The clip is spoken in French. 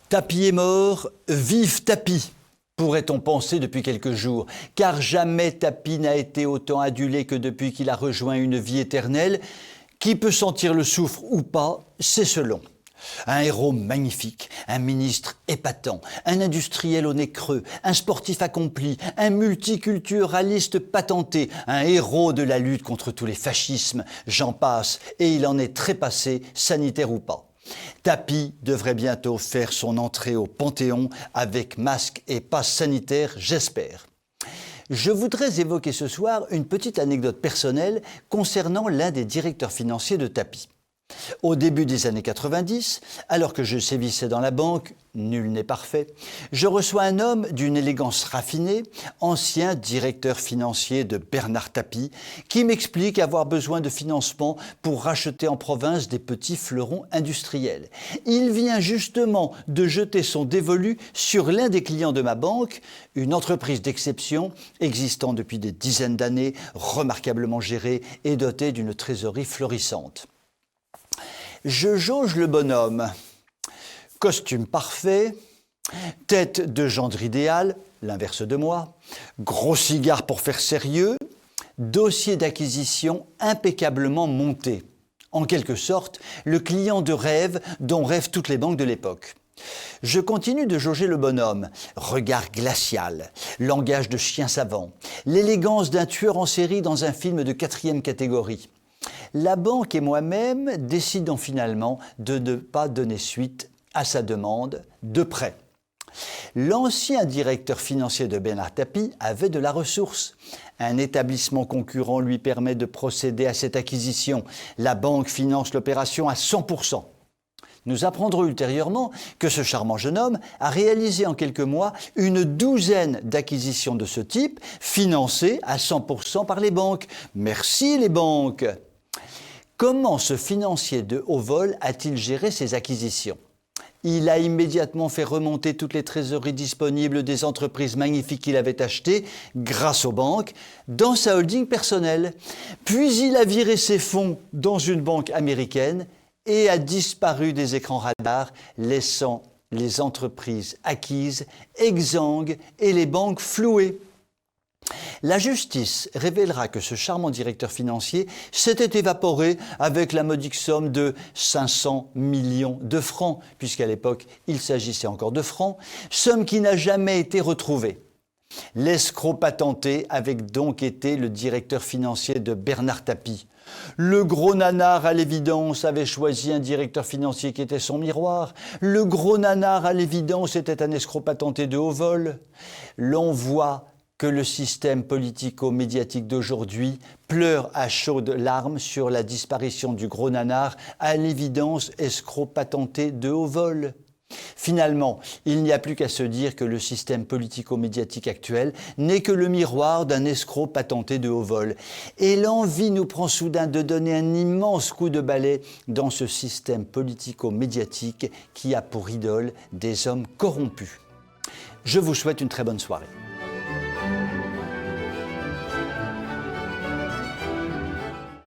Tapi est mort, vive Tapi, pourrait-on penser depuis quelques jours, car jamais Tapi n'a été autant adulé que depuis qu'il a rejoint une vie éternelle. Qui peut sentir le soufre ou pas, c'est selon. Un héros magnifique, un ministre épatant, un industriel au nez creux, un sportif accompli, un multiculturaliste patenté, un héros de la lutte contre tous les fascismes, j'en passe, et il en est trépassé, sanitaire ou pas. Tapi devrait bientôt faire son entrée au Panthéon avec masque et passe sanitaire, j'espère. Je voudrais évoquer ce soir une petite anecdote personnelle concernant l'un des directeurs financiers de Tapi. Au début des années 90, alors que je sévissais dans la banque, nul n'est parfait, je reçois un homme d'une élégance raffinée, ancien directeur financier de Bernard Tapie, qui m'explique avoir besoin de financement pour racheter en province des petits fleurons industriels. Il vient justement de jeter son dévolu sur l'un des clients de ma banque, une entreprise d'exception existant depuis des dizaines d'années, remarquablement gérée et dotée d'une trésorerie florissante. Je jauge le bonhomme. Costume parfait, tête de gendre idéal, l'inverse de moi, gros cigare pour faire sérieux, dossier d'acquisition impeccablement monté. En quelque sorte, le client de rêve dont rêvent toutes les banques de l'époque. Je continue de jauger le bonhomme. Regard glacial, langage de chien savant, l'élégance d'un tueur en série dans un film de 4e catégorie. La banque et moi-même décidons finalement de ne pas donner suite à sa demande de prêt. L'ancien directeur financier de Bernard Tapie avait de la ressource. Un établissement concurrent lui permet de procéder à cette acquisition. La banque finance l'opération à 100%. Nous apprendrons ultérieurement que ce charmant jeune homme a réalisé en quelques mois une douzaine d'acquisitions de ce type, financées à 100% par les banques. Merci les banques! Comment ce financier de haut vol a-t-il géré ses acquisitions? Il a immédiatement fait remonter toutes les trésoreries disponibles des entreprises magnifiques qu'il avait achetées, grâce aux banques, dans sa holding personnelle. Puis il a viré ses fonds dans une banque américaine et a disparu des écrans radars, laissant les entreprises acquises exsangues et les banques flouées. La justice révélera que ce charmant directeur financier s'était évaporé avec la modique somme de 500 millions de francs, puisqu'à l'époque il s'agissait encore de francs, somme qui n'a jamais été retrouvée. L'escroc patenté avait donc été le directeur financier de Bernard Tapie. Le gros nanar, à l'évidence, avait choisi un directeur financier qui était son miroir. Le gros nanar, à l'évidence, était un escroc patenté de haut vol. L'on voit que le système politico-médiatique d'aujourd'hui pleure à chaudes larmes sur la disparition du gros nanar, à l'évidence escroc patenté de haut vol. Finalement, il n'y a plus qu'à se dire que le système politico-médiatique actuel n'est que le miroir d'un escroc patenté de haut vol. Et l'envie nous prend soudain de donner un immense coup de balai dans ce système politico-médiatique qui a pour idole des hommes corrompus. Je vous souhaite une très bonne soirée.